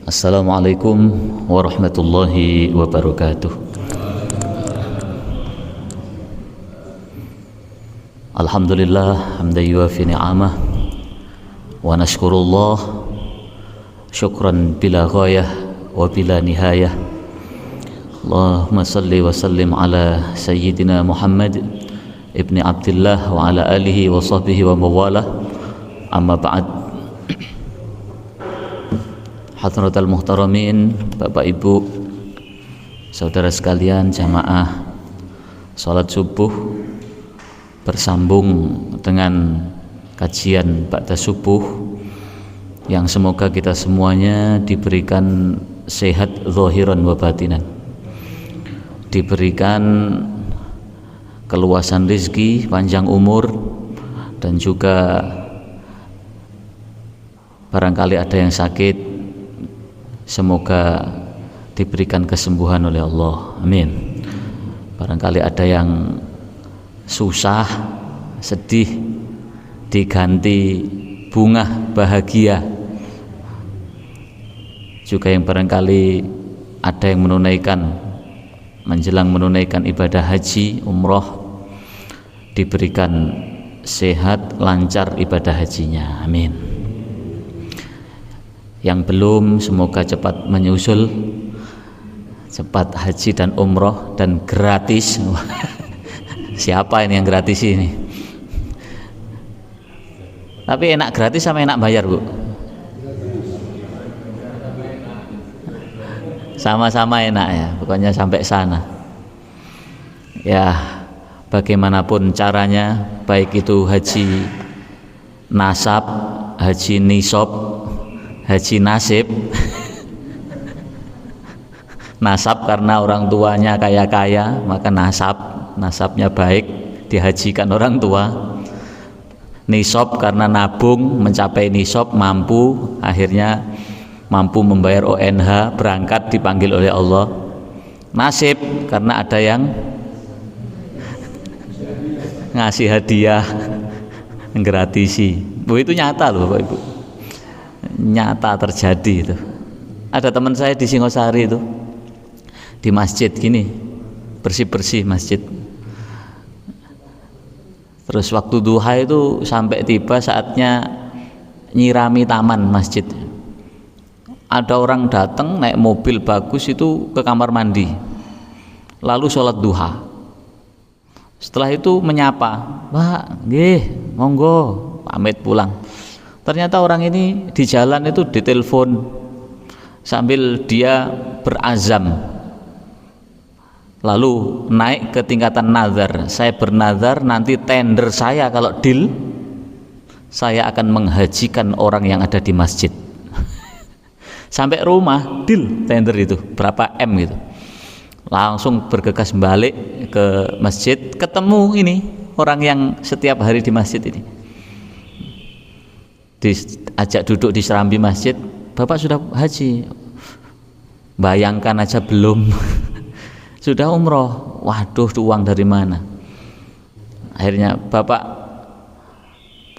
Assalamualaikum warahmatullahi wabarakatuh. Alhamdulillah hamdan yuwafi ni'amah wa nashkurullah syukran bila ghayah wa bila nihayah. Allahumma salli wa sallim ala sayyidina Muhammad ibni Abdullah wa ala alihi wa sahbihi wa mawalah. Amma ba'd. Hadratal muhtaramin, Bapak Ibu, saudara sekalian, jamaah salat subuh bersambung dengan kajian ba'da subuh yang semoga kita semuanya diberikan sehat zahiran wa batinan, diberikan keluasan rezeki, panjang umur, dan juga barangkali ada yang sakit, semoga diberikan kesembuhan oleh Allah, amin. Barangkali ada yang susah, sedih, diganti bunga bahagia. Juga yang barangkali ada yang menjelang menunaikan ibadah haji, umroh, diberikan sehat, lancar ibadah hajinya, amin. Yang belum, semoga cepat menyusul, cepat haji dan umroh, dan gratis. Siapa ini yang gratis ini? Tapi enak gratis sama enak bayar, Bu? Sama-sama enak ya, pokoknya sampai sana. Ya, bagaimanapun caranya, baik itu haji nasab, haji nisab, haji nasib. Nasab karena orang tuanya kaya-kaya, maka nasabnya baik, dihajikan orang tua. Nisab karena nabung, mencapai nisab, mampu, akhirnya mampu membayar ONH, berangkat, dipanggil oleh Allah. Nasib karena ada yang ngasih hadiah, gratisi. Itu nyata loh Bapak Ibu, nyata terjadi itu. Ada teman saya di Singosari itu, di masjid gini, bersih-bersih masjid. Terus waktu duha itu sampai tiba saatnya nyirami taman masjid. Ada orang datang naik mobil bagus itu ke kamar mandi, lalu sholat duha. Setelah itu menyapa, "Pak, nggih, monggo," pamit pulang. Ternyata orang ini di jalan itu ditelepon sambil dia berazam, lalu naik ke tingkatan nazar. "Saya bernazar nanti tender saya kalau deal, saya akan menghajikan orang yang ada di masjid." Sampai rumah deal tender itu berapa M gitu, langsung bergegas balik ke masjid, ketemu ini orang yang setiap hari di masjid ini, diajak duduk di serambi masjid. "Bapak sudah haji?" "Bayangkan aja belum." "Sudah umroh?" "Waduh, tuh uang dari mana?" Akhirnya, "Bapak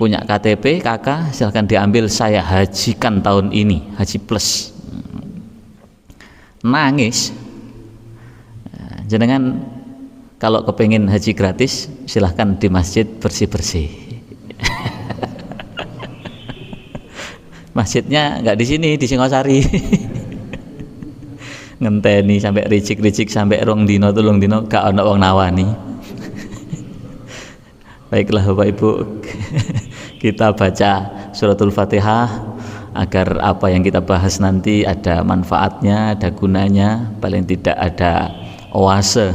punya KTP, kakak, silahkan diambil, saya hajikan tahun ini, haji plus." Nangis. Jenengan kalau kepingin haji gratis, silahkan di masjid bersih-bersih. Masjidnya nggak di sini, di Singosari. Ngenteni sampai ricik-ricik sampai rong dino tulung dino gak ono wong nawani. Baiklah Bapak Ibu, kita baca suratul Fatihah agar apa yang kita bahas nanti ada manfaatnya, ada gunanya, paling tidak ada oase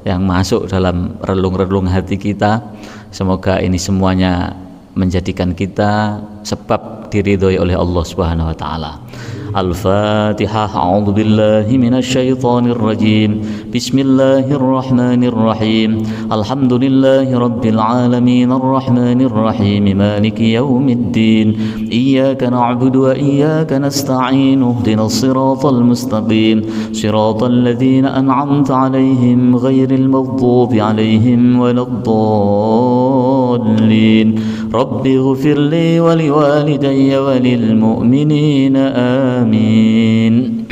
yang masuk dalam relung-relung hati kita. Semoga ini semuanya menjadikan kita sebab diridhoi oleh Allah Subhanahu wa taala. Al-Fatihah. A'udzu billahi minasyaitonir rajim. Bismillahirrahmanirrahim. Alhamdulillahi rabbil alamin arrahmanir rahim maliki yaumiddin. Iyyaka na'budu wa iyyaka nasta'in. Ihdinas siratal mustaqim. Siratal ladzina an'amta 'alaihim ghairil maghdubi 'alaihim waladdallin. Rabbi ghfirli wa liwalidayya wa lil mu'minina amin.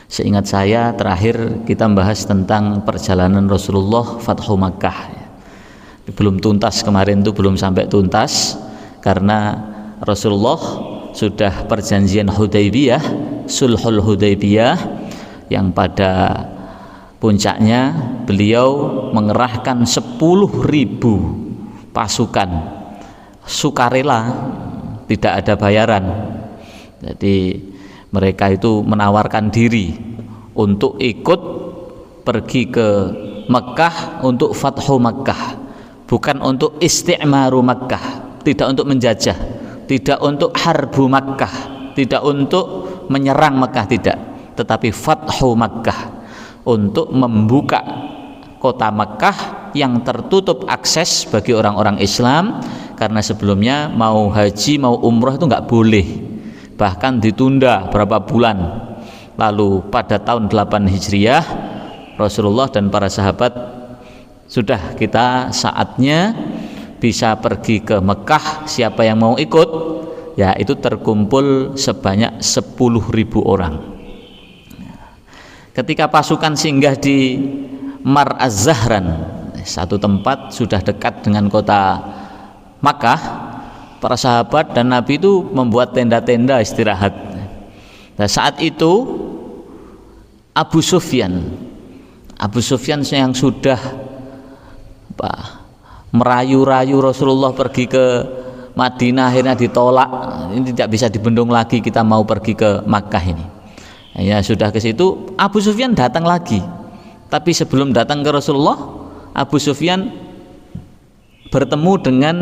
Seingat saya terakhir kita membahas tentang perjalanan Rasulullah Fathu Makkah. Belum tuntas kemarin itu, belum sampai tuntas karena Rasulullah sudah perjanjian Hudaybiyah, Sulhul Hudaybiyah, yang pada puncaknya beliau mengerahkan 10.000 pasukan sukarela, tidak ada bayaran. Jadi mereka itu menawarkan diri untuk ikut pergi ke Mekah untuk Fathu Makkah, bukan untuk isti'maru Makkah, tidak untuk menjajah, tidak untuk harbu Makkah, tidak untuk menyerang Makkah, tidak, tetapi Fathu Makkah, untuk membuka kota Makkah yang tertutup akses bagi orang-orang Islam, karena sebelumnya mau haji mau umroh itu nggak boleh, bahkan ditunda berapa bulan. Lalu pada tahun 8 Hijriah Rasulullah dan para sahabat sudah, kita saatnya bisa pergi ke Mekah, siapa yang mau ikut, ya itu terkumpul sebanyak 10.000 orang. Ketika pasukan singgah di Mar Az-Zahran, satu tempat sudah dekat dengan kota Makkah, para sahabat dan Nabi itu membuat tenda-tenda istirahat. Nah, saat itu Abu Sufyan yang sudah merayu-rayu Rasulullah pergi ke Madinah, akhirnya ditolak, ini tidak bisa dibendung lagi, kita mau pergi ke Makkah ini. Ya sudah ke situ, Abu Sufyan datang lagi. Tapi sebelum datang ke Rasulullah, Abu Sufyan bertemu dengan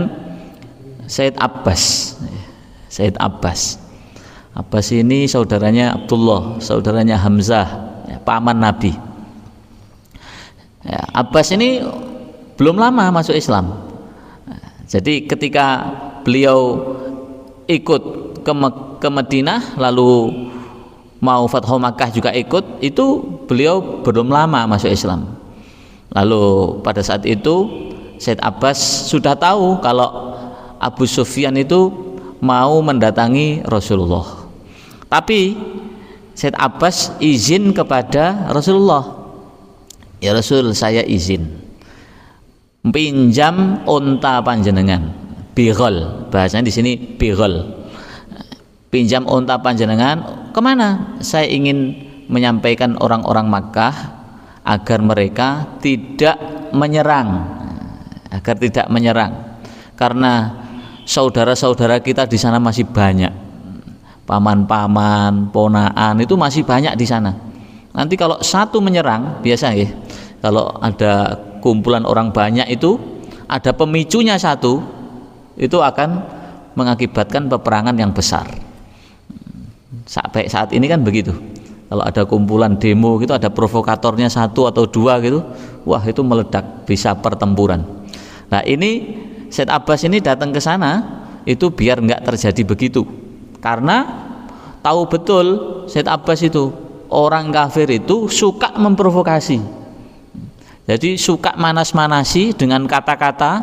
Sayyid Abbas. Abbas ini saudaranya Abdullah, saudaranya Hamzah, ya, paman Nabi. Ya, Abbas ini belum lama masuk Islam. Jadi ketika beliau ikut ke Madinah lalu mau Fathu Makkah juga ikut, itu beliau belum lama masuk Islam. Lalu pada saat itu Sayyid Abbas sudah tahu kalau Abu Sufyan itu mau mendatangi Rasulullah. Tapi Sayyid Abbas izin kepada Rasulullah, ya Rasul, saya izin pinjam unta panjenengan, bighol, bahasanya di sini bighol. Pinjam unta panjenengan kemana? Saya ingin menyampaikan orang-orang Makkah agar mereka tidak menyerang, karena saudara-saudara kita di sana masih banyak, paman-paman, ponaan itu masih banyak di sana. Nanti kalau satu menyerang, biasa ya, kalau ada kumpulan orang banyak itu ada pemicunya satu, itu akan mengakibatkan peperangan yang besar. Sampai saat ini kan begitu. Kalau ada kumpulan demo gitu, ada provokatornya satu atau dua gitu, wah itu meledak, bisa pertempuran. Nah ini Sayyid Abbas ini datang ke sana itu biar nggak terjadi begitu, karena tahu betul Sayyid Abbas itu orang kafir itu suka memprovokasi, jadi suka manas-manasi dengan kata-kata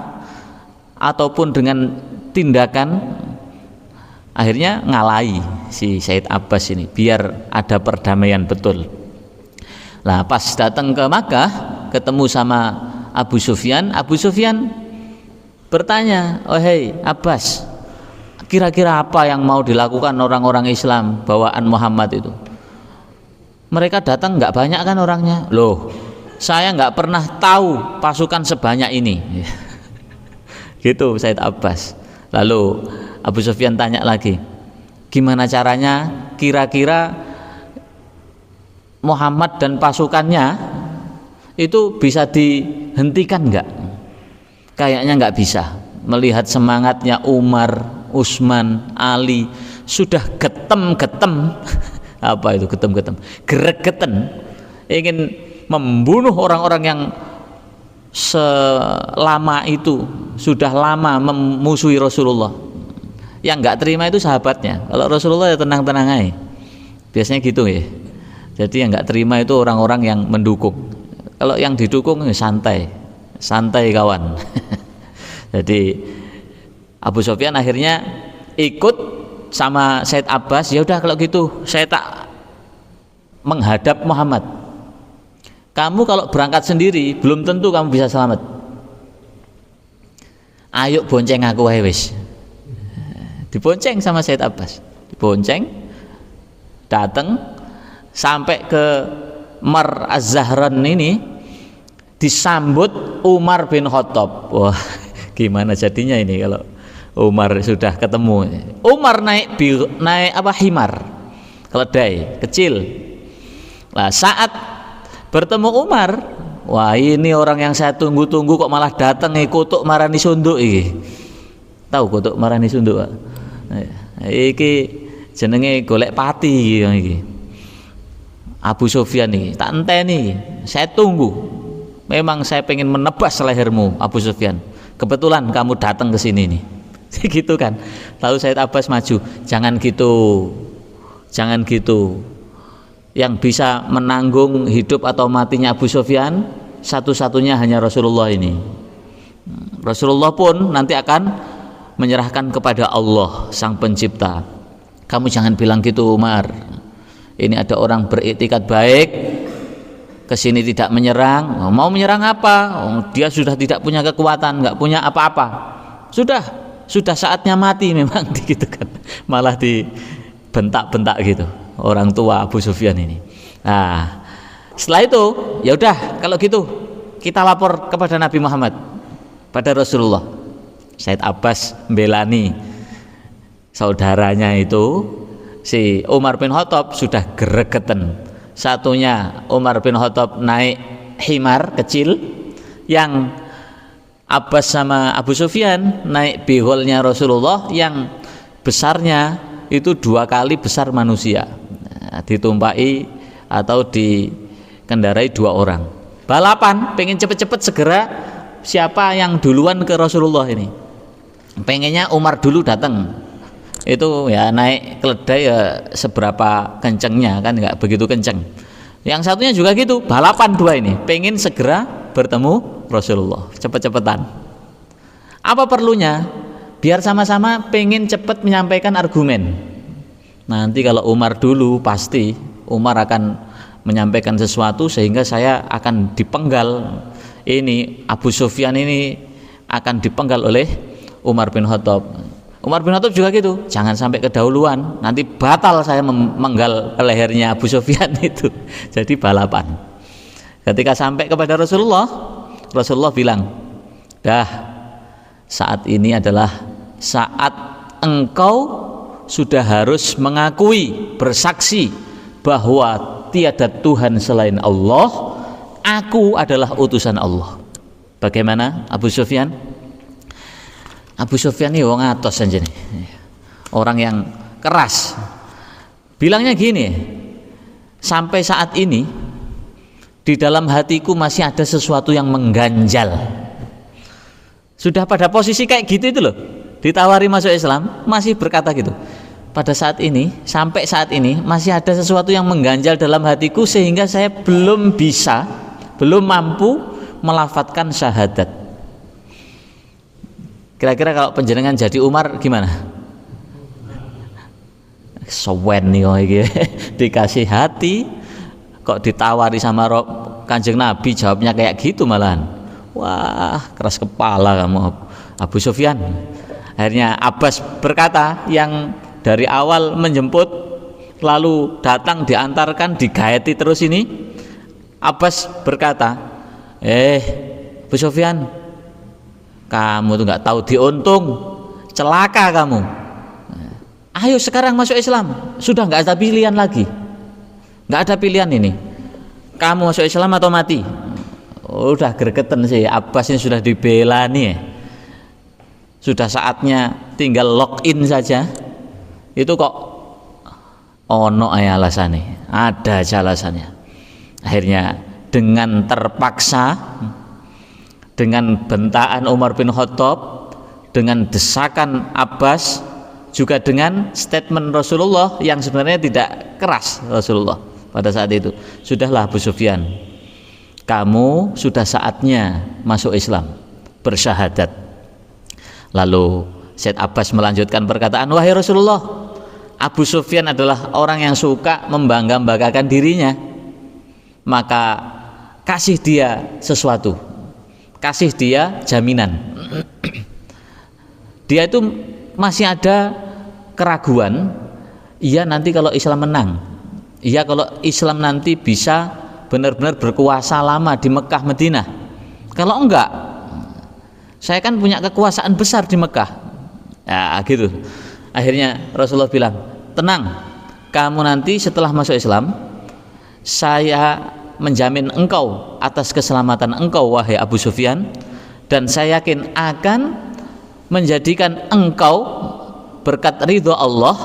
ataupun dengan tindakan. Akhirnya ngalahi si Sayyid Abbas ini biar ada perdamaian betul. Nah pas datang ke Makkah ketemu sama Abu Sufyan bertanya, oh hei Abbas, kira-kira apa yang mau dilakukan orang-orang Islam bawaan Muhammad itu? Mereka datang nggak banyak kan orangnya? Loh, saya nggak pernah tahu pasukan sebanyak ini. Gitu Sayyid Abbas. Lalu Abu Sufyan tanya lagi, gimana caranya kira-kira Muhammad dan pasukannya itu bisa dihentikan nggak? Kayaknya nggak bisa. Melihat semangatnya Umar, Utsman, Ali sudah getem-getem. Apa itu getem-getem? Geregeten, ingin membunuh orang-orang yang selama itu sudah lama memusuhi Rasulullah. Yang nggak terima itu sahabatnya. Kalau Rasulullah ya tenang-tenang aja. Biasanya gitu ya. Jadi yang nggak terima itu orang-orang yang mendukung. Kalau yang didukung ya santai kawan. Jadi Abu Sufyan akhirnya ikut sama Said Abbas. Ya udah kalau gitu saya tak menghadap Muhammad. Kamu kalau berangkat sendiri belum tentu kamu bisa selamat. Ayo bonceng aku wae wis. Dibonceng sama Said Abbas. Dibonceng datang sampai ke Mar Az-Zahran ini, disambut Umar bin Khattab. Wah, gimana jadinya ini kalau Umar sudah ketemu. Umar naik himar, keledai kecil. Nah, saat bertemu Umar, wah ini orang yang saya tunggu-tunggu kok malah datang kutuk marani sunduk iki. Tahu kutuk marani sunduk, Pak? Iki jenenge golek pati iki. Abu Sufyan nih, tak enteni, saya tunggu. Memang saya pengen menebas lehermu, Abu Sufyan. Kebetulan kamu datang ke sini nih. Gitu kan. Lalu Said Abbas maju, jangan gitu. Jangan gitu. Yang bisa menanggung hidup atau matinya Abu Sufyan satu-satunya hanya Rasulullah ini. Rasulullah pun nanti akan menyerahkan kepada Allah Sang Pencipta. Kamu jangan bilang gitu, Umar. Ini ada orang beriktikad baik, kesini tidak menyerang. Mau menyerang apa? Dia sudah tidak punya kekuatan, nggak punya apa-apa. Sudah saatnya mati memang gitu kan. Malah dibentak-bentak gitu orang tua Abu Sufyan ini. Nah, setelah itu ya udah kalau gitu kita lapor kepada Nabi Muhammad, pada Rasulullah. Said Abbas membelani saudaranya itu, si Umar bin Khattab sudah gregetan. Satunya Umar bin Khattab naik himar kecil, yang Abbas sama Abu Sufyan naik bigolnya Rasulullah yang besarnya itu 2 kali besar manusia. Nah, ditumpai atau dikendarai 2 orang. Balapan, pengen cepet-cepet segera siapa yang duluan ke Rasulullah ini. Pengennya Umar dulu datang. Itu ya naik keledai ya seberapa kencengnya kan, nggak begitu kenceng. Yang satunya juga gitu, balapan 2 ini, pengen segera bertemu Rasulullah, cepet-cepetan. Apa perlunya? Biar sama-sama pengen cepet menyampaikan argumen. Nanti kalau Umar dulu, pasti Umar akan menyampaikan sesuatu sehingga saya akan dipenggal. Ini Abu Sufyan ini akan dipenggal oleh Umar bin Khattab. Umar bin Khattab juga gitu, jangan sampai kedahuluan, nanti batal saya memenggal lehernya Abu Sufyan itu. Jadi balapan. Ketika sampai kepada Rasulullah, Rasulullah bilang, dah, saat ini adalah saat engkau sudah harus mengakui, bersaksi bahwa tiada Tuhan selain Allah, aku adalah utusan Allah. Bagaimana Abu Sufyan? Abu Sufyan ini wong atos aja nih, orang yang keras. Bilangnya gini, sampai saat ini di dalam hatiku masih ada sesuatu yang mengganjal. Sudah pada posisi kayak gitu itu loh, ditawari masuk Islam masih berkata gitu. Pada saat ini, sampai saat ini masih ada sesuatu yang mengganjal dalam hatiku sehingga saya belum mampu melafadzkan syahadat. Kira-kira kalau penjenengan jadi Umar gimana? Sowen nih dikasih hati kok ditawari sama Kanjeng Nabi jawabnya kayak gitu malahan. Wah, keras kepala kamu Abu Sufyan. Akhirnya Abbas berkata, yang dari awal menjemput lalu datang diantarkan digaeti terus ini, Abbas berkata, Abu Sufyan, kamu tuh nggak tahu diuntung, celaka kamu. Ayo sekarang masuk Islam, sudah nggak ada pilihan lagi, nggak ada pilihan ini, kamu masuk Islam atau mati. Udah gregetan sih Abbas ini, sudah dibela nih, sudah saatnya tinggal login saja. Itu kok ono aja alasannya, ada aja alasannya. Akhirnya dengan terpaksa, dengan bentaan Umar bin Khattab, dengan desakan Abbas, juga dengan statement Rasulullah yang sebenarnya tidak keras Rasulullah pada saat itu, sudahlah Abu Sufyan, kamu sudah saatnya masuk Islam, bersyahadat. Lalu Said Abbas melanjutkan perkataan, wahai Rasulullah, Abu Sufyan adalah orang yang suka membangga-banggakan dirinya, maka kasih dia sesuatu, kasih dia jaminan. Dia itu masih ada keraguan, iya nanti kalau Islam menang, iya kalau Islam nanti bisa benar-benar berkuasa lama di Mekah Madinah. Kalau enggak, saya kan punya kekuasaan besar di Mekah. Ya gitu. Akhirnya Rasulullah bilang, tenang, kamu nanti setelah masuk Islam, saya menjamin engkau atas keselamatan engkau wahai Abu Sufyan, dan saya yakin akan menjadikan engkau berkat ridho Allah,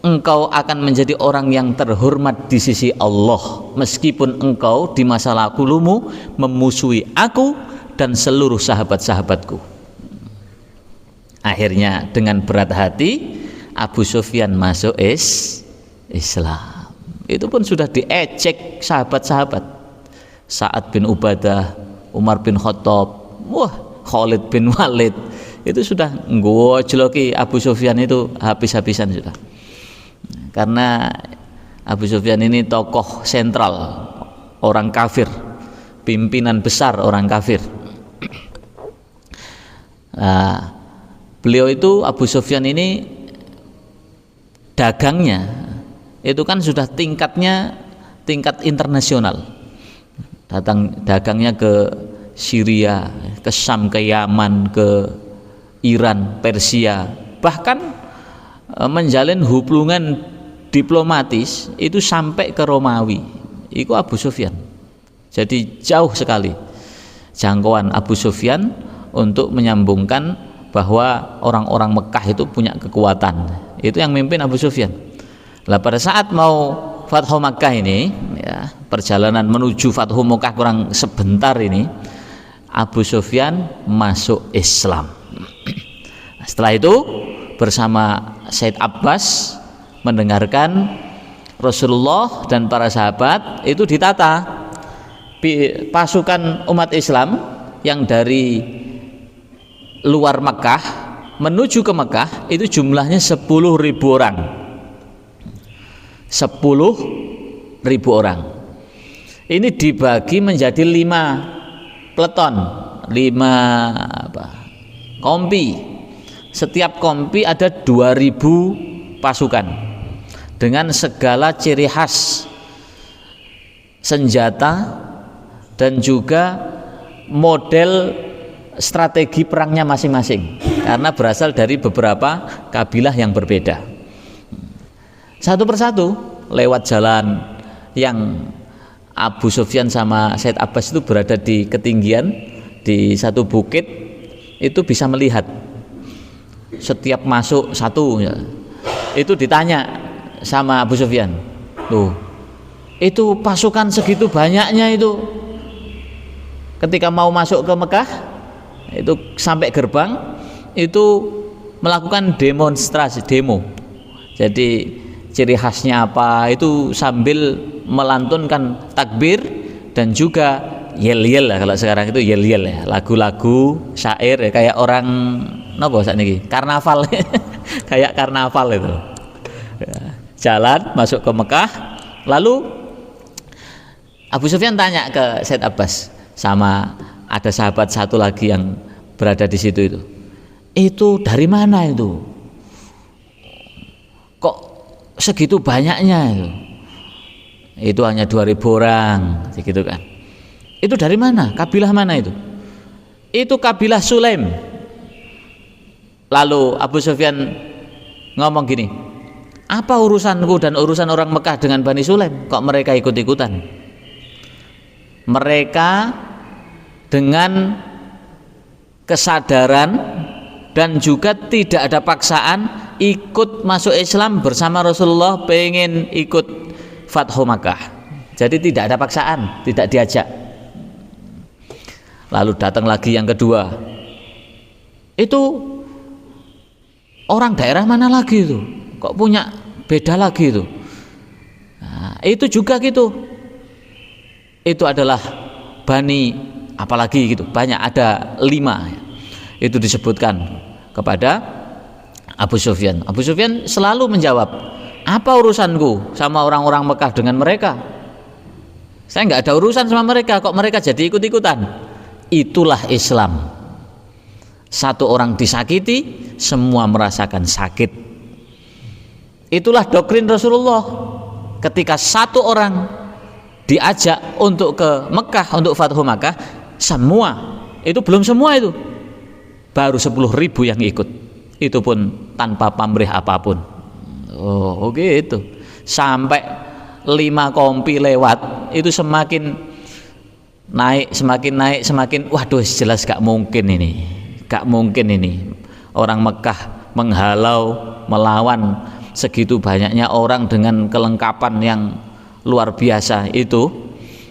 engkau akan menjadi orang yang terhormat di sisi Allah, meskipun engkau di masa lalumu memusuhi aku dan seluruh sahabat-sahabatku. Akhirnya dengan berat hati Abu Sufyan masuk Islam. Itu pun sudah diejek sahabat-sahabat, Sa'ad bin Ubadah, Umar bin Khattab, Khalid bin Walid, itu sudah ngojloki Abu Sufyan itu habis-habisan sudah. Karena Abu Sufyan ini tokoh sentral, orang kafir, pimpinan besar orang kafir. Nah, beliau itu Abu Sufyan ini dagangnya itu kan sudah tingkat internasional. Dagangnya ke Syria, ke Syam, ke Yaman, ke Iran, Persia, bahkan menjalin hubungan diplomatis itu sampai ke Romawi. Itu Abu Sufyan. Jadi jauh sekali jangkauan Abu Sufyan untuk menyambungkan bahwa orang-orang Mekah itu punya kekuatan. Itu yang mimpin Abu Sufyan. Lah pada saat mau Fathu Makkah ini, ya, perjalanan menuju Fathu Makkah kurang sebentar ini, Abu Sufyan masuk Islam. Setelah itu bersama Said Abbas mendengarkan Rasulullah dan para sahabat itu ditata pasukan umat Islam yang dari luar Mekah menuju ke Mekah itu jumlahnya 10.000 orang. 10.000 orang. Ini dibagi menjadi 5 peleton, 5 kompi. Setiap kompi ada 2.000 pasukan dengan segala ciri khas senjata dan juga model strategi perangnya masing-masing, karena berasal dari beberapa kabilah yang berbeda. Satu persatu lewat jalan yang Abu Sufyan sama Said Abbas itu berada di ketinggian di satu bukit, itu bisa melihat setiap masuk satu ya, itu ditanya sama Abu Sufyan, tuh itu pasukan segitu banyaknya itu ketika mau masuk ke Mekah itu sampai gerbang itu melakukan demonstrasi, demo. Jadi ciri khasnya apa itu sambil melantunkan takbir dan juga yel-yel lah, kalau sekarang itu yel-yel ya, lagu-lagu syair ya, kayak orang nopo sakniki karnaval kayak karnaval itu ya, jalan masuk ke Mekah. Lalu Abu Sufyan tanya ke Said Abbas sama ada sahabat satu lagi yang berada di situ, itu dari mana itu kok segitu banyaknya itu hanya 2.000 orang gitu kan, itu dari mana, kabilah mana itu kabilah Sulaim. Lalu Abu Sufyan ngomong gini, apa urusanku dan urusan orang Mekah dengan Bani Sulaim, kok mereka ikut-ikutan? Mereka dengan kesadaran dan juga tidak ada paksaan ikut masuk Islam bersama Rasulullah, pengen ikut Fathu Makkah. Jadi tidak ada paksaan, tidak diajak. Lalu datang lagi yang kedua, itu orang daerah mana lagi itu, kok punya beda lagi itu. Nah, itu juga gitu, itu adalah Bani apalagi gitu, banyak, ada 5 itu disebutkan. kepada Abu Sufyan. Abu Sufyan selalu menjawab, apa urusanku sama orang-orang Mekah dengan mereka? Saya nggak ada urusan sama mereka, kok mereka jadi ikut-ikutan? Itulah Islam. Satu orang disakiti, semua merasakan sakit. Itulah doktrin Rasulullah. Ketika satu orang diajak untuk ke Mekah, untuk Fathu Makkah, semua, itu belum semua itu, baru 10.000 yang ikut, itu pun tanpa pamrih apapun. Oh gitu. Sampai 5 kompi lewat, itu semakin naik, semakin waduh, jelas gak mungkin ini orang Mekah menghalau, melawan segitu banyaknya orang dengan kelengkapan yang luar biasa itu,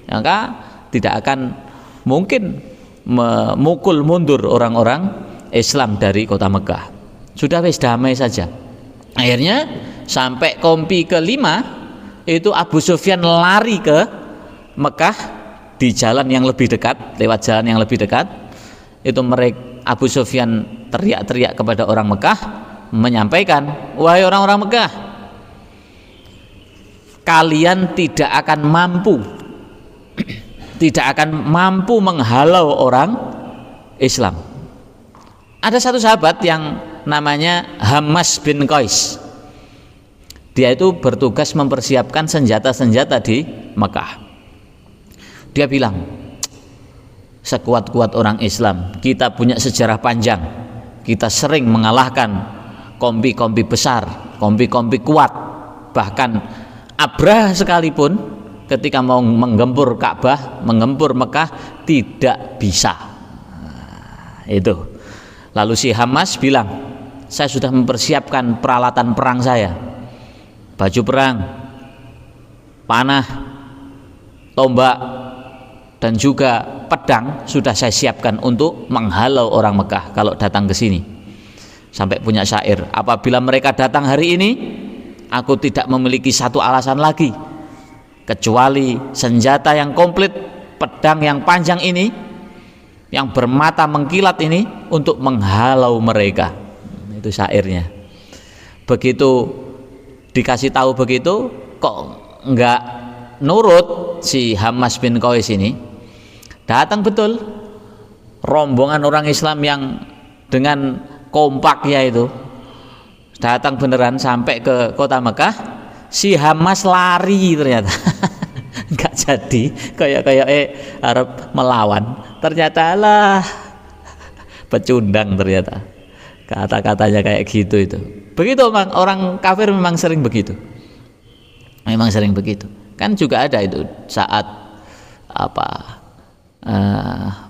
maka tidak akan mungkin memukul mundur orang-orang Islam dari kota Mekah. Sudah wis damai saja. Akhirnya sampai kompi kelima itu Abu Sufyan lari ke Mekah di jalan yang lebih dekat, lewat jalan yang lebih dekat. Itu Abu Sufyan teriak-teriak kepada orang Mekah, menyampaikan, wahai orang-orang Mekah, kalian tidak akan mampu menghalau orang Islam. Ada satu sahabat yang namanya Hammas bin Qais. Dia itu bertugas mempersiapkan senjata-senjata di Mekah. Dia bilang, sekuat-kuat orang Islam, kita punya sejarah panjang, kita sering mengalahkan kompi-kompi besar, kompi-kompi kuat, bahkan Abraha sekalipun ketika mau menggempur Ka'bah, menggempur Mekah, tidak bisa. Itu. Lalu si Hammas bilang, saya sudah mempersiapkan peralatan perang saya, baju perang, panah, tombak, dan juga pedang sudah saya siapkan untuk menghalau orang Mekah kalau datang ke sini. Sampai punya syair, apabila mereka datang hari ini, aku tidak memiliki satu alasan lagi kecuali senjata yang komplit, pedang yang panjang ini, yang bermata mengkilat ini, untuk menghalau mereka. Itu syairnya. Begitu dikasih tahu begitu, kok enggak nurut si Hammas bin Qais ini. Datang betul rombongan orang Islam yang dengan kompaknya itu, datang beneran sampai ke kota Mekah. Si Hammas lari ternyata. Enggak jadi, kayak Arab melawan, ternyata lah pecundang. Ternyata kata-katanya kayak gitu. Itu begitu, orang kafir memang sering begitu, kan juga ada itu saat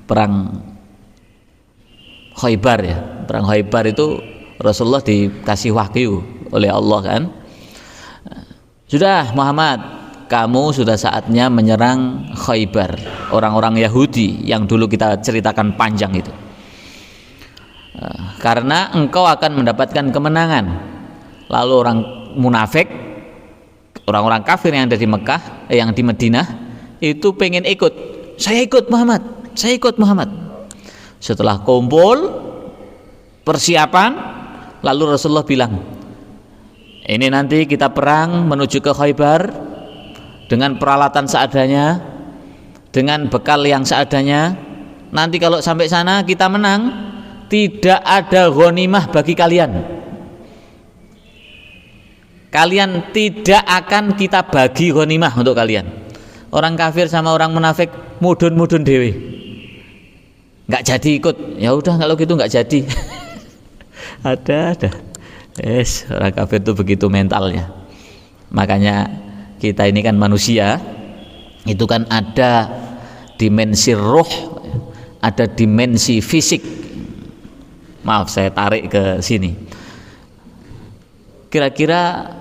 perang Khaybar ya. Perang Khaybar itu Rasulullah dikasih wahyu oleh Allah kan, sudah Muhammad, kamu sudah saatnya menyerang Khaybar, orang-orang Yahudi yang dulu kita ceritakan panjang itu, karena engkau akan mendapatkan kemenangan. Lalu orang munafik, orang-orang kafir yang ada di Mekah, yang di Madinah itu pengen ikut. Saya ikut Muhammad. Setelah kumpul persiapan, lalu Rasulullah bilang, ini nanti kita perang menuju ke Khaybar dengan peralatan seadanya, dengan bekal yang seadanya. Nanti kalau sampai sana kita menang, tidak ada ghanimah bagi kalian. Kalian tidak akan kita bagi ghanimah untuk kalian. Orang kafir sama orang munafik mudun dewe, nggak jadi ikut. Ya udah kalau gitu nggak jadi. ada orang kafir itu begitu mentalnya. Makanya kita ini kan manusia, itu kan ada dimensi roh, ada dimensi fisik. Maaf saya tarik ke sini. Kira-kira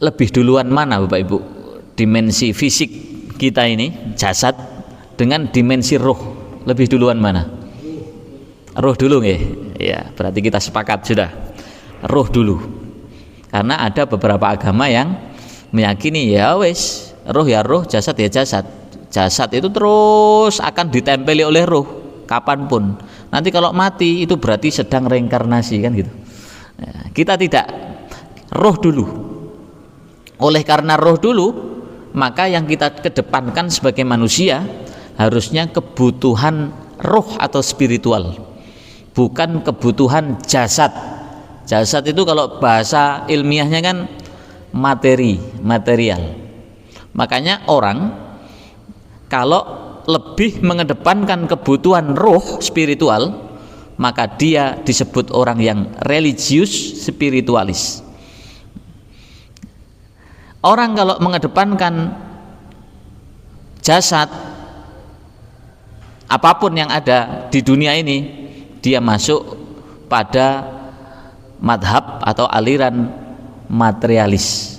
lebih duluan mana Bapak Ibu, dimensi fisik kita ini, jasad, dengan dimensi roh, lebih duluan mana? Roh dulu nggih? Ya, berarti kita sepakat sudah. Roh dulu. Karena ada beberapa agama yang meyakini ya wis, roh ya roh, jasad ya jasad. Jasad itu terus akan ditempeli oleh roh kapanpun. Nanti kalau mati itu berarti sedang reinkarnasi kan gitu. Kita tidak, roh dulu. Oleh karena roh dulu, maka yang kita kedepankan sebagai manusia harusnya kebutuhan roh atau spiritual, bukan kebutuhan jasad. Jasad itu kalau bahasa ilmiahnya kan material. Makanya orang kalau lebih mengedepankan kebutuhan roh spiritual, maka dia disebut orang yang religius spiritualis. Orang kalau mengedepankan jasad, apapun yang ada di dunia ini, dia masuk pada madhab atau aliran materialis.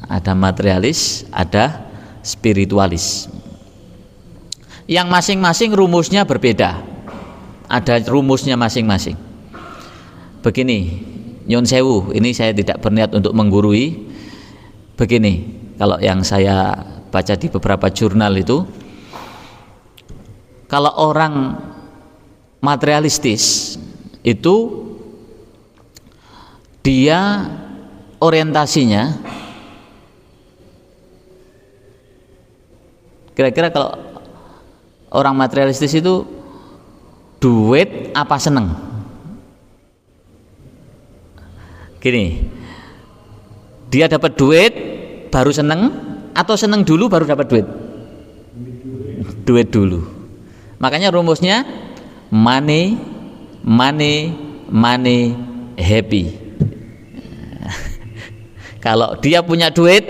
Ada materialis, ada spiritualis. Yang masing-masing rumusnya berbeda. Ada rumusnya masing-masing. Begini, nyun sewu, ini saya tidak berniat untuk menggurui. Begini, kalau yang saya baca di beberapa jurnal itu, kalau orang materialistis itu dia orientasinya, kira-kira kalau orang materialistis itu duit apa seneng? Gini, dia dapat duit baru seneng atau seneng dulu baru dapat duit? Duit dulu. Makanya rumusnya money, money, money, happy. Kalau dia punya duit,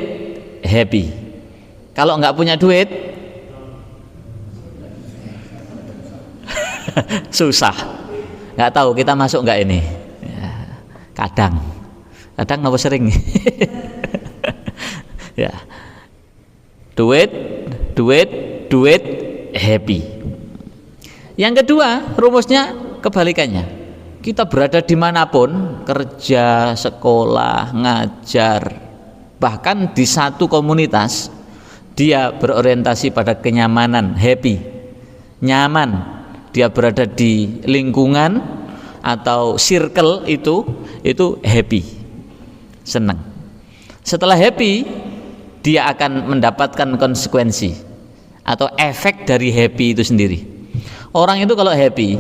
happy. Kalau nggak punya duit, susah. Nggak tahu kita masuk nggak ini. Kadang nggak sering. Ya, duit, happy. Yang kedua, rumusnya kebalikannya. Kita berada dimanapun, kerja, sekolah, ngajar, bahkan di satu komunitas, dia berorientasi pada kenyamanan, happy, nyaman. Dia berada di lingkungan atau circle itu happy, senang. Setelah happy, dia akan mendapatkan konsekuensi atau efek dari happy itu sendiri. Orang itu kalau happy,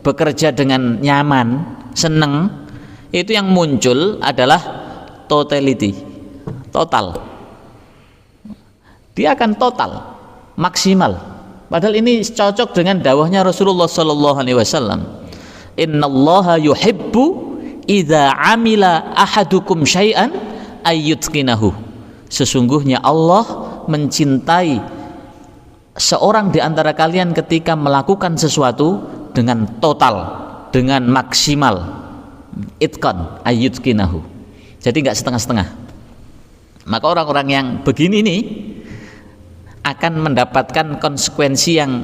bekerja dengan nyaman, senang, itu yang muncul adalah totality, total. Dia akan total, maksimal. Padahal ini cocok dengan dakwahnya Rasulullah sallallahu alaihi wasallam. Innallaha yuhibbu idza amila ahadukum syai'an ayyutqinahu. Sesungguhnya Allah mencintai seorang di antara kalian ketika melakukan sesuatu dengan total, dengan maksimal. Itqan ayyutqinahu. Jadi enggak setengah-setengah. Maka orang-orang yang begini nih akan mendapatkan konsekuensi yang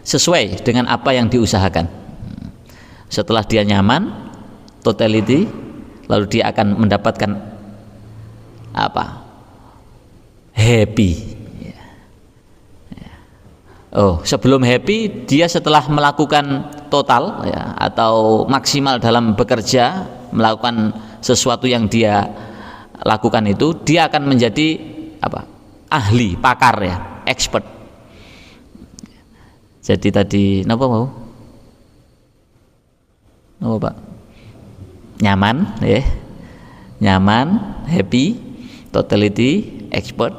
sesuai dengan apa yang diusahakan. Setelah dia nyaman, totality, lalu dia akan mendapatkan apa? Happy. Oh, sebelum happy, dia setelah melakukan total ya, atau maksimal dalam bekerja, melakukan sesuatu yang dia lakukan itu, dia akan menjadi apa? Ahli, pakar ya, expert. Jadi tadi napa mau? Napa Pak? Nyaman, ya. Nyaman, happy, totality, expert.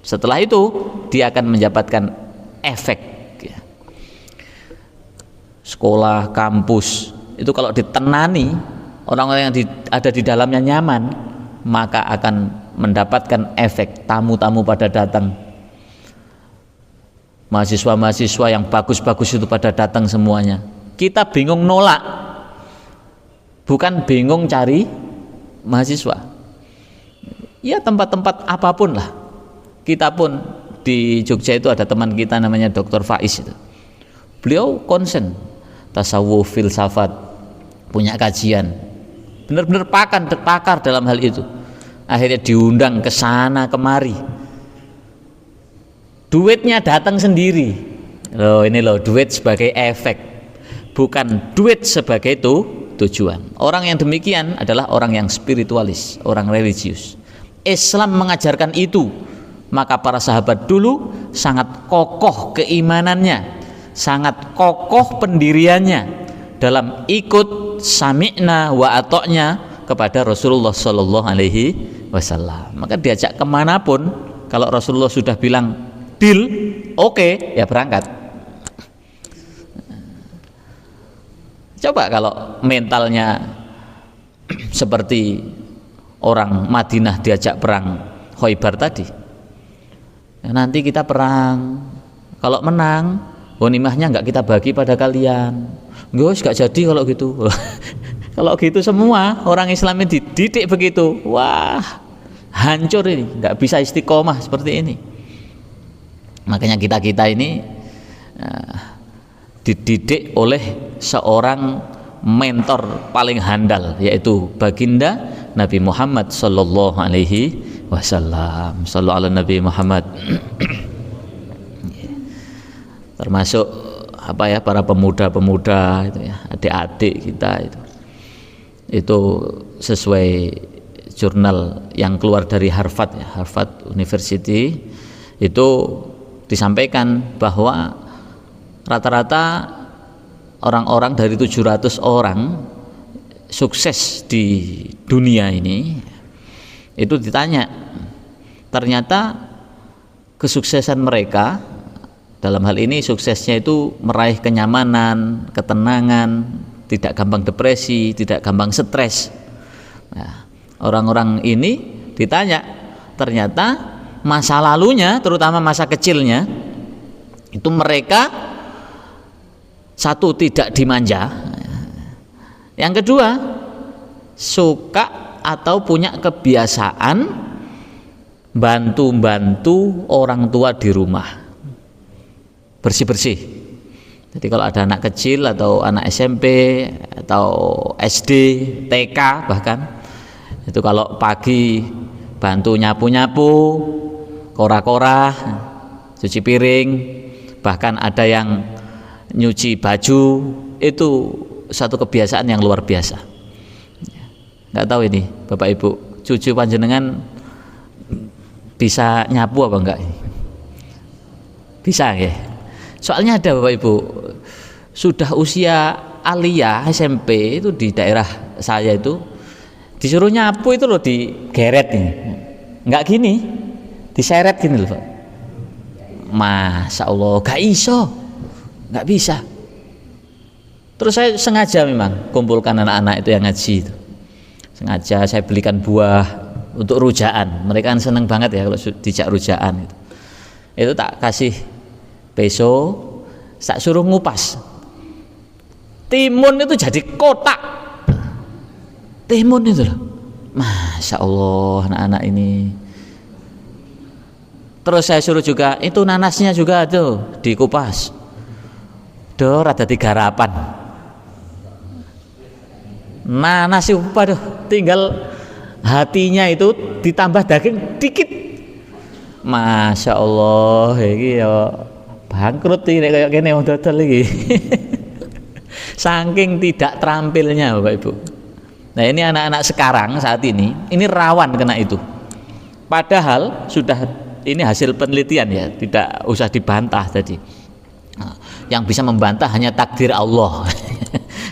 Setelah itu dia akan mendapatkan efek ya. Sekolah, kampus itu kalau ditenani, orang-orang yang ada di dalamnya nyaman, maka akan mendapatkan efek. Tamu-tamu pada datang, mahasiswa-mahasiswa yang bagus-bagus itu pada datang semuanya. Kita bingung nolak, bukan bingung cari mahasiswa. Ya tempat-tempat apapun lah. Kita pun di Jogja itu ada teman kita namanya Dr. Faiz itu. Beliau konsen tasawuf, filsafat, punya kajian. Benar-benar pakar dalam hal itu. Akhirnya diundang ke sana kemari. Duitnya datang sendiri. Loh, ini loh duit sebagai efek. bukan duit sebagai tujuan. Orang yang demikian adalah orang yang spiritualis, orang religius. Islam mengajarkan itu, maka para sahabat dulu sangat kokoh keimanannya, sangat kokoh pendiriannya dalam ikut sami'na wa atoknya kepada Rasulullah Shallallahu Alaihi Wasallam. Maka diajak kemanapun, kalau Rasulullah sudah bilang deal, oke, ya berangkat. Coba kalau mentalnya seperti orang Madinah diajak perang Khaybar tadi, ya, nanti kita perang, kalau menang ghanimahnya nggak kita bagi pada kalian, nggak jadi kalau gitu. Kalau gitu semua orang Islam ini dididik begitu, wah hancur ini, nggak bisa istiqomah seperti ini. Makanya kita ini dididik oleh seorang mentor paling handal, yaitu baginda Nabi Muhammad Sallallahu Alaihi Wasallam. Sallu ala Nabi Muhammad. Termasuk apa ya, para pemuda-pemuda itu ya, adik-adik kita itu sesuai jurnal yang keluar dari Harvard ya, Harvard University, itu disampaikan bahwa rata-rata orang-orang dari 700 orang sukses di dunia ini, itu ditanya, ternyata kesuksesan mereka dalam hal ini suksesnya itu meraih kenyamanan, ketenangan, tidak gampang depresi, tidak gampang stres. Nah, orang-orang ini ditanya, ternyata masa lalunya, terutama masa kecilnya, itu mereka satu, tidak dimanja, yang kedua suka atau punya kebiasaan bantu-bantu orang tua di rumah, bersih-bersih. Jadi kalau ada anak kecil atau anak SMP atau SD, TK bahkan, itu kalau pagi bantu nyapu-nyapu, kora-kora, cuci piring, bahkan ada yang nyuci baju, itu satu kebiasaan yang luar biasa. Nggak tahu ini Bapak Ibu, cucu panjenengan bisa nyapu apa enggak? Bisa ya? Soalnya ada Bapak Ibu sudah usia aliyah SMP itu di daerah saya itu disuruh nyapu itu loh, digeret ini, nggak gini, diseret gini loh Pak. Masya Allah, gak iso, nggak bisa. Terus saya sengaja memang kumpulkan anak-anak itu yang ngaji itu, sengaja saya belikan buah untuk rujaan. Mereka kan seneng banget ya kalau dijak rujaan itu tak kasih peso, tak suruh ngupas timun itu jadi kotak timun itu loh. Masya Allah anak-anak ini. Terus saya suruh juga itu nanasnya juga tuh dikupas, dor ada 3 harapan nanas itu, waduh, tinggal hatinya itu ditambah daging dikit. Masya Allah, ini ya bangkrut ini kayak gini wong dodol iki. Saking tidak terampilnya Bapak Ibu. Nah ini anak-anak sekarang saat ini rawan kena itu. Padahal sudah ini hasil penelitian ya, tidak usah dibantah tadi. Nah, yang bisa membantah hanya takdir Allah.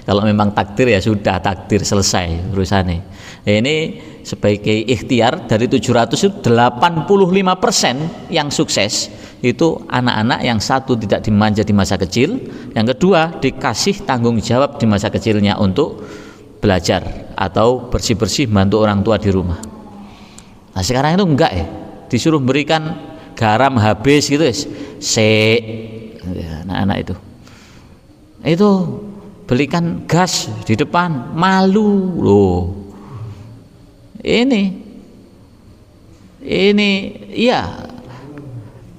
Kalau memang takdir ya sudah, takdir selesai urusannya. Nah, ini sebagai ikhtiar dari 700 itu 85% yang sukses itu anak-anak yang satu tidak dimanja di masa kecil, yang kedua dikasih tanggung jawab di masa kecilnya untuk belajar atau bersih-bersih bantu orang tua di rumah. Nah sekarang itu enggak ya, disuruh berikan garam habis gitu ya, anak-anak itu belikan gas di depan, malu loh. Ini iya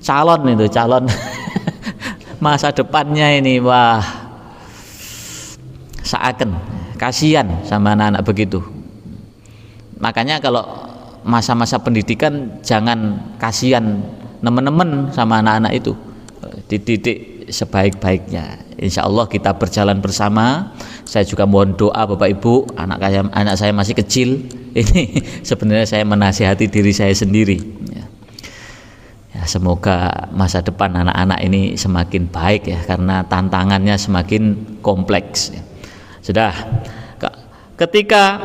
calon masa depannya ini, wah seakan kasihan sama anak-anak begitu. Makanya kalau masa-masa pendidikan jangan kasihan nemen-nemen sama anak-anak itu, dididik sebaik-baiknya. insya Allah kita berjalan bersama. Saya juga mohon doa Bapak Ibu, anak saya masih kecil. Ini sebenarnya saya menasihati diri saya sendiri. Ya, semoga masa depan anak-anak ini semakin baik ya, karena tantangannya semakin kompleks. Sudah, ketika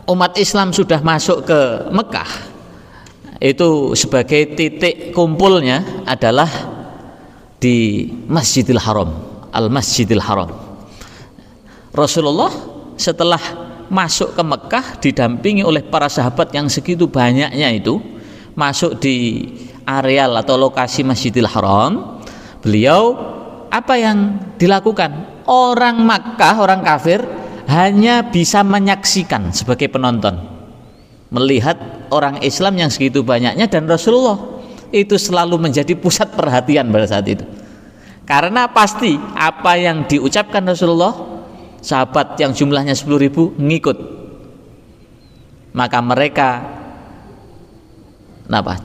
umat Islam sudah masuk ke Mekah, itu sebagai titik kumpulnya adalah di Masjidil Haram, Al-Masjidil Haram. Rasulullah setelah masuk ke Mekah didampingi oleh para sahabat yang segitu banyaknya itu, masuk di areal atau lokasi Masjidil Haram, beliau apa yang dilakukan? Orang Makkah, orang kafir hanya bisa menyaksikan sebagai penonton, melihat orang Islam yang segitu banyaknya, dan Rasulullah itu selalu menjadi pusat perhatian pada saat itu. Karena pasti apa yang diucapkan Rasulullah, sahabat yang jumlahnya 10.000 ngikut. Maka mereka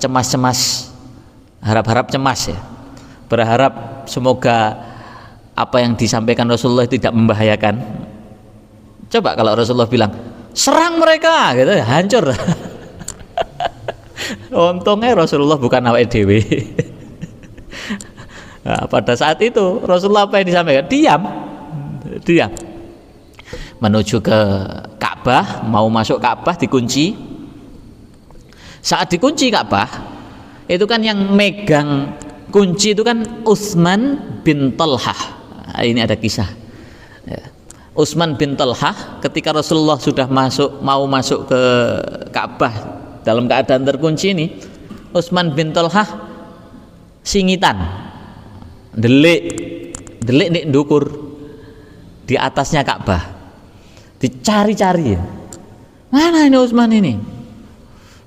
cemas-cemas, harap-harap cemas ya, berharap semoga apa yang disampaikan Rasulullah tidak membahayakan. Coba kalau Rasulullah bilang serang mereka gitu, hancur. Untungnya Rasulullah bukan awake dhewe. Nah, pada saat itu Rasulullah apa yang disampaikan? Diam. Menuju ke Ka'bah, mau masuk Ka'bah dikunci. Saat dikunci Ka'bah, itu kan yang megang kunci itu kan Utsman bin Talhah. Nah, ini ada kisah. Ya. Utsman bin Talhah ketika Rasulullah sudah mau masuk ke Ka'bah dalam keadaan terkunci ini, Utsman bin Talhah singitan, delik nek ndukur di atasnya Ka'bah, dicari-cari, mana ini Utsman ini,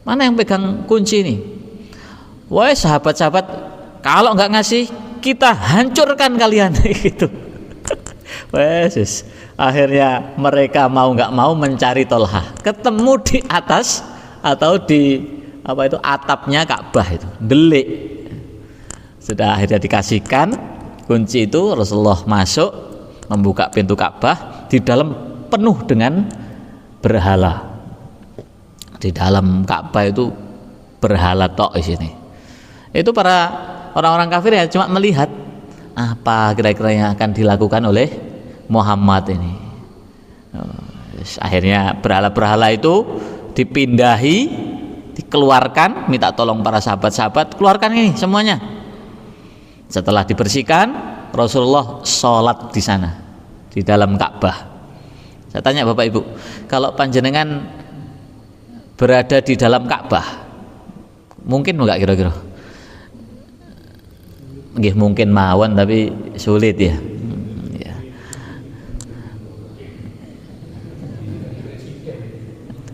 mana yang pegang kunci ini. Wah, sahabat-sahabat, kalau nggak ngasih kita hancurkan kalian gitu. Wes, akhirnya mereka mau nggak mau mencari Tolhah, ketemu di atas atau di atapnya Ka'bah itu, delik. Sudah akhirnya dikasihkan kunci itu, Rasulullah masuk membuka pintu Ka'bah, di dalam penuh dengan berhala. Di dalam Ka'bah itu berhala tok di sini. Itu para orang-orang kafir ya cuma melihat apa kira-kira yang akan dilakukan oleh Muhammad ini. Akhirnya berhala-berhala itu dipindahi, dikeluarkan, minta tolong para sahabat-sahabat, keluarkan ini semuanya. Setelah dibersihkan, Rasulullah sholat di sana, di dalam Ka'bah. Saya tanya Bapak Ibu, kalau panjenengan berada di dalam Ka'bah, mungkin enggak kira-kira? Nggih, mungkin mawon tapi sulit ya.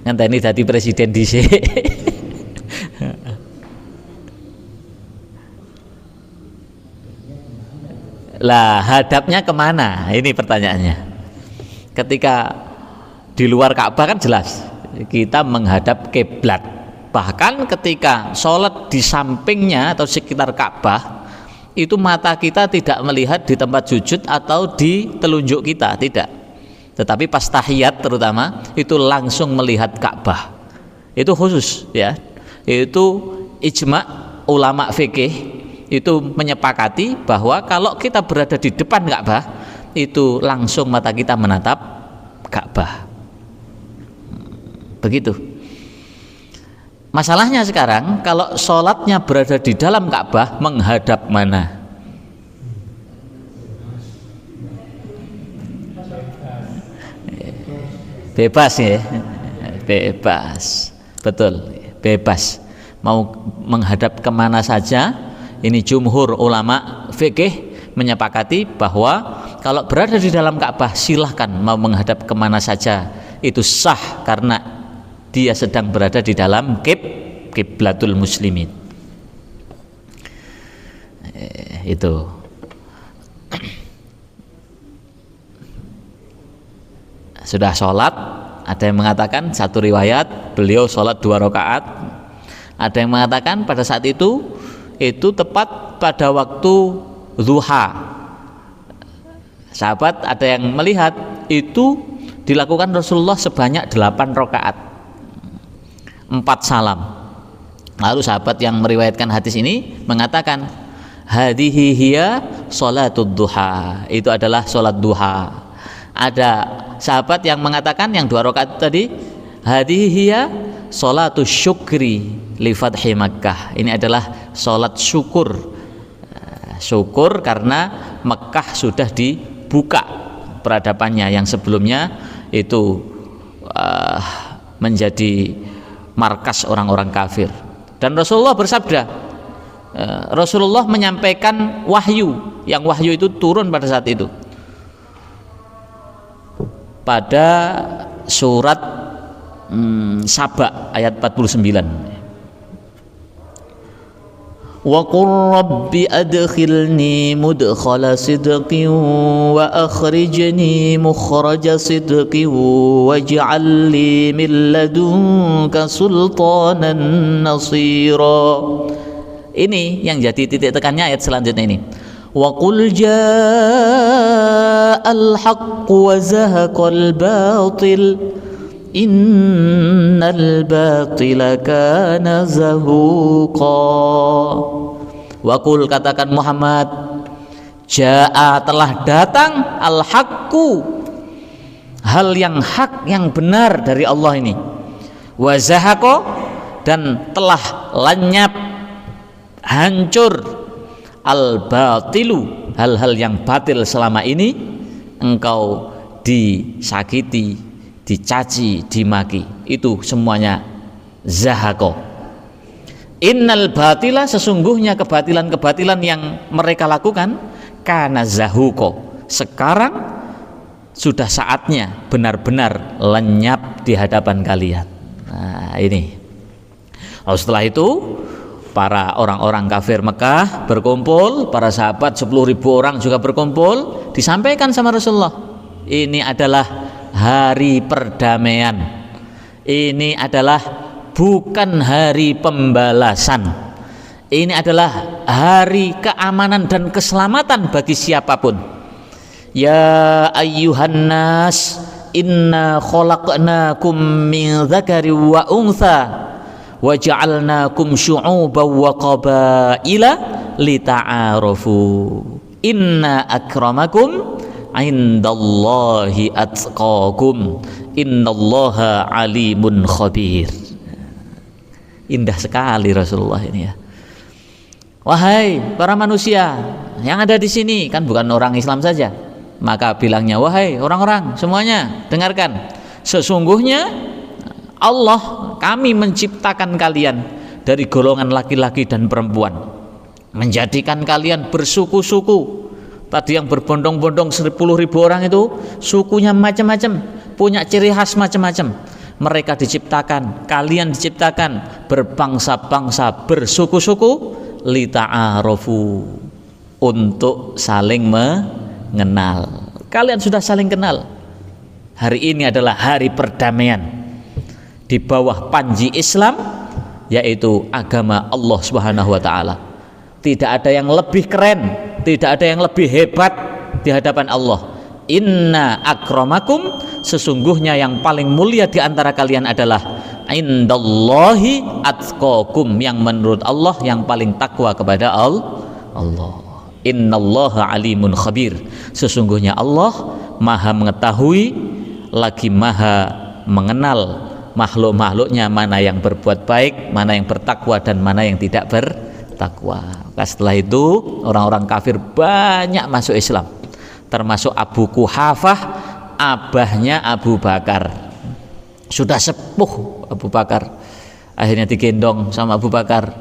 Ngenteni dadi presiden dhisik. Lah hadapnya kemana? Ini pertanyaannya. Ketika di luar Ka'bah kan jelas kita menghadap kiblat. Bahkan ketika sholat di sampingnya atau sekitar Ka'bah, itu mata kita tidak melihat di tempat sujud atau di telunjuk kita, tidak. Tetapi pas tahiyat terutama itu langsung melihat Ka'bah. Itu khusus ya. Itu ijma ulama fikih itu menyepakati bahwa kalau kita berada di depan Ka'bah itu langsung mata kita menatap Ka'bah. Begitu. Masalahnya sekarang kalau sholatnya berada di dalam Ka'bah, menghadap mana? Bebas ya, bebas, betul, bebas. Mau menghadap kemana saja. Ini jumhur ulama fikih menyepakati bahwa kalau berada di dalam Ka'bah silahkan mau menghadap kemana saja, itu sah karena dia sedang berada di dalam kiblatul muslimin. Itu sudah sholat. Ada yang mengatakan satu riwayat beliau sholat 2 rakaat. Ada yang mengatakan pada saat itu tepat pada waktu duha, Sahabat ada yang melihat itu dilakukan Rasulullah sebanyak 8 rakaat, 4 salam. Lalu sahabat yang meriwayatkan hadis ini mengatakan, hadhihi hiya sholatud duha, itu adalah sholat duha. Ada sahabat yang mengatakan yang 2 rakaat tadi, hadhihi hiya sholatus syukri li fathi Makkah, ini adalah sholat syukur, syukur karena Mekah sudah dibuka peradabannya, yang sebelumnya itu menjadi markas orang-orang kafir. Dan Rasulullah bersabda, Rasulullah menyampaikan wahyu, yang wahyu itu turun pada saat itu pada surat Saba ayat 49. Wa qur rabbi adkhilni mudkhala sidqin wa akhrijni mukhraja sidqin waj'al li min ladunka sultanan nasira. Ini yang jadi titik tekannya ayat selanjutnya ini. Wa qul ja'al haqq wa zahaqal batil innal batila kana zahuqa. Wa qul, katakan Muhammad, jaa, telah datang, al haqqu, hal yang hak, yang benar dari Allah ini, wa zahaqa, dan telah lenyap, hancur, al batilu, hal-hal yang batil selama ini engkau disakiti, dicaci, dimaki, itu semuanya zahaqa. Innal batila, sesungguhnya kebatilan-kebatilan yang mereka lakukan, kana zahuqa, sekarang sudah saatnya benar-benar lenyap di hadapan kalian. Nah ini. Lalu setelah itu para orang-orang kafir Mekah berkumpul, para sahabat 10.000 orang juga berkumpul, disampaikan sama Rasulullah, ini adalah hari perdamaian, ini adalah bukan hari pembalasan, ini adalah hari keamanan dan keselamatan bagi siapapun. Ya ayyuhan nas, inna khalaqnakum min dzakari wa untha wa ja'alnakum syu'uban wa qabaila lita'arafu inna akramakum indallahi atqakum innallaha alimun khabir. Indah sekali Rasulullah ini ya. Wahai para manusia yang ada di sini, kan bukan orang Islam saja, maka bilangnya, wahai orang-orang semuanya, dengarkan, sesungguhnya Allah, kami menciptakan kalian dari golongan laki-laki dan perempuan, menjadikan kalian bersuku-suku. Tadi yang berbondong-bondong 10.000 orang itu sukunya macam-macam, punya ciri khas macam-macam. Mereka diciptakan, kalian diciptakan berbangsa-bangsa, bersuku-suku, lita'arofu, untuk saling mengenal. Kalian sudah saling kenal. Hari ini adalah hari perdamaian di bawah panji Islam, yaitu agama Allah Subhanahu wa taala. Tidak ada yang lebih keren, tidak ada yang lebih hebat di hadapan Allah. Inna akramakum, sesungguhnya yang paling mulia di antara kalian adalah indallahi atqakum, yang menurut Allah yang paling takwa kepada Allah. Innallaha alimun khabir, sesungguhnya Allah maha mengetahui lagi maha mengenal makhluk-makhluknya, mana yang berbuat baik, mana yang bertakwa, dan mana yang tidak bertakwa. Setelah itu orang-orang kafir banyak masuk Islam, termasuk Abu Quhafah, abahnya Abu Bakar. Sudah sepuh Abu Bakar, akhirnya digendong sama Abu Bakar,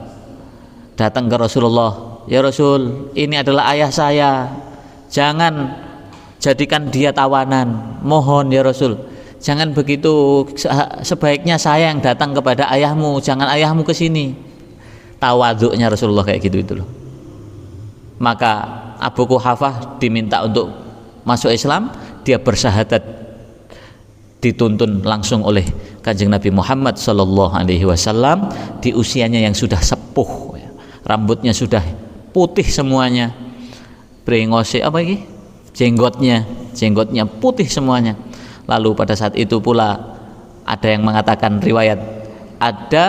datang ke Rasulullah. Ya Rasul, ini adalah ayah saya, jangan jadikan dia tawanan, mohon ya Rasul, jangan begitu, sebaiknya saya yang datang kepada ayahmu, jangan ayahmu ke sini. Tawaduknya Rasulullah kayak gitu itu loh. Maka Abu Quhafah diminta untuk masuk Islam, dia bersyahadat, dituntun langsung oleh Kanjeng Nabi Muhammad SAW di usianya yang sudah sepuh, rambutnya sudah putih semuanya, brengose apa ini? jenggotnya putih semuanya. Lalu pada saat itu pula ada yang mengatakan riwayat ada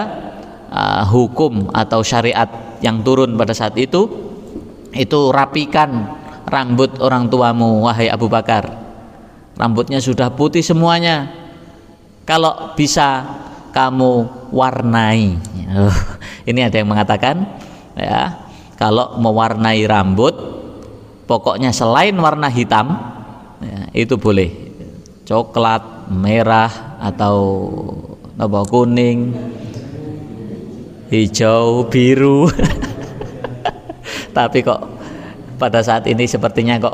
hukum atau syariat yang turun pada saat itu rapikan rambut orang tuamu wahai Abu Bakar, rambutnya sudah putih semuanya, kalau bisa kamu warnai. Ini ada yang mengatakan ya, kalau mewarnai rambut pokoknya selain warna hitam ya, itu boleh, coklat, merah atau kuning, hijau, biru. Tapi kok pada saat ini sepertinya kok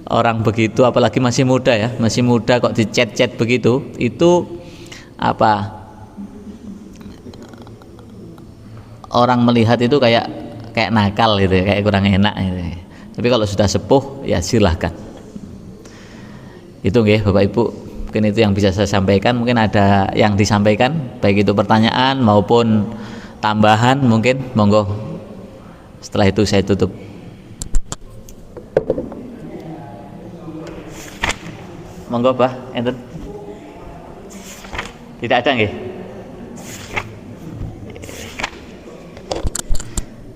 orang begitu, apalagi masih muda ya, masih muda kok dicet-cet begitu, itu apa, orang melihat itu kayak nakal gitu, kayak kurang enak gitu. Tapi kalau sudah sepuh ya silahkan. Itu nggih Bapak Ibu, mungkin itu yang bisa saya sampaikan. Mungkin ada yang disampaikan, baik itu pertanyaan maupun tambahan, mungkin monggo. Setelah itu saya tutup. Monggo Pak, enten. Tidak ada nggih?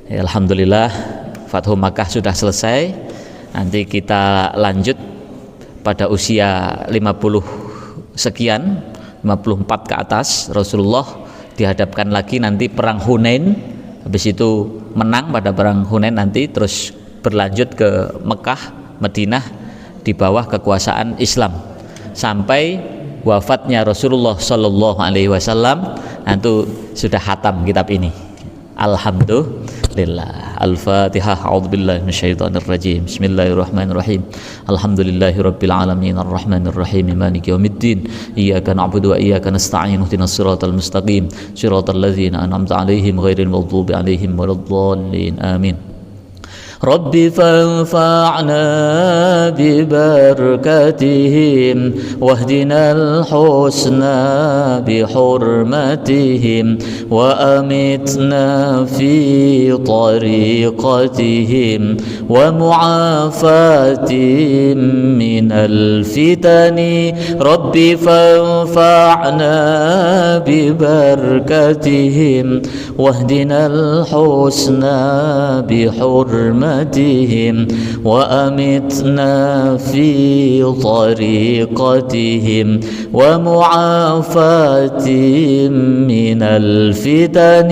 Ya, alhamdulillah Fathu Makkah sudah selesai. Nanti kita lanjut pada usia 50 sekian, 54 ke atas, Rasulullah dihadapkan lagi nanti perang Hunain. Habis itu menang pada perang Hunain, nanti terus berlanjut ke Mekah, Madinah di bawah kekuasaan Islam sampai wafatnya Rasulullah Shallallahu Alaihi Wasallam. Nanti sudah khatam kitab ini. Alhamdulillah. Al-Fatihah. A'udzubillahi minasyaitonir rajim. Bismillahirrahmanirrahim. Alhamdulillahirabbil alamin arrahmanir rahim maliki yaumiddin. Iyyaka na'budu wa iyyaka nasta'in. Ihdinas siratal mustaqim. Siratal ladzina an'amta 'alaihim ghairil maghdubi 'alaihim waladdallin. Amin. رب فانفعنا ببركتهم واهدنا الحسنى بحرمتهم وأمتنا في طريقتهم ومعافاتهم من الفتن رب فانفعنا ببركتهم واهدنا الحسنى بحرمتهم وأمتنا في طريقتهم ومعافاتهم من الفتن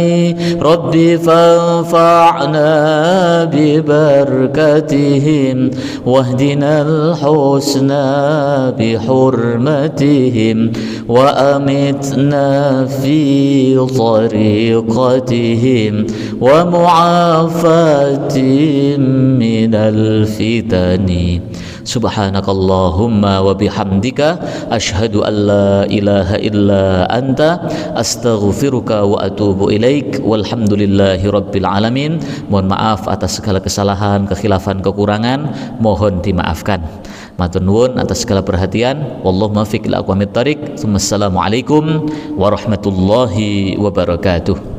رب فانفعنا ببركتهم واهدنا الحسنى بحرمتهم وأمتنا في طريقتهم ومعافاتهم من الفتن سبحانك اللهم وبحمدك أشهد أن لا إله إلا أنت أستغفرك وأتوب إليك والحمد لله رب العالمين. Mohon maaf atas segala kesalahan, kekhilafan, kekurangan, mohon dimaafkan. Matur nuwun atas segala perhatian. Wallahu muwaffiq ila aqwamit thoriq. Assalamualaikum warahmatullahi wabarakatuh.